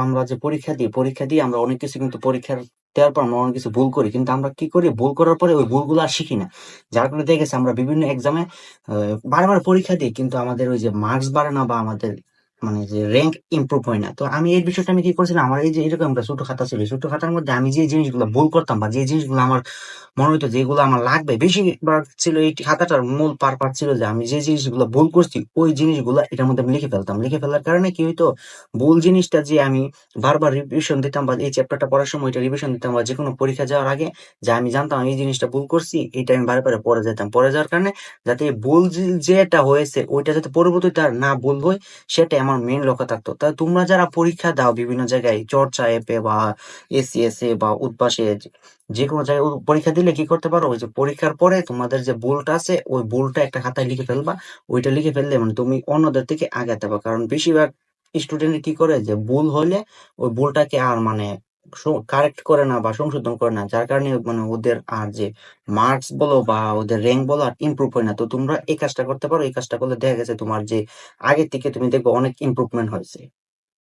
আমরা যে পরীক্ষা দিয়ে আমরা অনেক কিছু কিন্তু পরীক্ষার দেওয়ার পর আমরা অনেক কিছু ভুল করি। কিন্তু আমরা কি করি? ভুল করার পরে ওই ভুলগুলো আর শিখি না। যার কারণে দেখা গেছে আমরা বিভিন্ন এক্সামে বারবার পরীক্ষা দিই কিন্তু আমাদের ওই যে মার্কস বাড়ে না বা আমাদের মানে যে র্যাঙ্ক ইমপ্রুভ হয় না। তো আমি এই বিষয়টা আমি কি করছিলাম, আমার এই যে এরকম একটা ছোট খাতা ছিল, এই ছোট খাতার মধ্যে আমি যে জিনিসগুলো ভুল করতাম বা যে জিনিসগুলো আমার মনে হইতো যেগুলো আমার লাগবে, বেশিরভাগ ছিল এই খাতাটার মূল পারপাস ছিল যে আমি যে জিনিসগুলো ভুল করছি ওই জিনিসগুলো এটার মধ্যে আমি লিখে ফেলতাম। লিখে ফেলার কারণে কি হইতো, ভুল জিনিসটা যে আমি বারবার রিভিশন দিতাম বা এই চ্যাপ্টারটা পড়ার সময় এটা রিভিশন দিতাম বা যে কোনো পরীক্ষা যাওয়ার আগে, যে আমি জানতাম আমি এই জিনিসটা ভুল করছি, এটা আমি বারে বারে পড়ে যেতাম। পড়ে যাওয়ার কারণে যাতে এই ভুল যেটা হয়েছে ওইটা যাতে পরবর্তীতে আর না ভুল হয়, সেটাই আমার মেইন লক্ষ্য থাকতো। তা তোমরা যারা পরীক্ষা দাও বিভিন্ন জায়গায়, চর্চা অ্যাপে বা এসিএসএ বা উদ্ভাসে, যে কোনো জায়গায় পরীক্ষা দিলে কি করতে পারো, ওই যে পরীক্ষার পরে তোমাদের যে ভুলটা আছে ওই ভুলটা একটা খাতায় লিখে ফেলবা। ওইটা লিখে ফেললে মানে তুমি অন্যদের থেকে আগাতে পারো। কারণ বেশিরভাগ স্টুডেন্ট কি করে যে ভুল হলে ওই ভুলটাকে আর মানে কারেক্ট করে না বা সংশোধন করে না, যার কারণে মানে ওদের আর যে মার্কস বলো বা ওদের র্যাঙ্ক বলো আর ইমপ্রুভ হয় না। তো তোমরা এই কাজটা করতে পারো, এই কাজটা করলে দেখা গেছে তোমার যে আগের থেকে তুমি দেখবে অনেক ইমপ্রুভমেন্ট হয়েছে।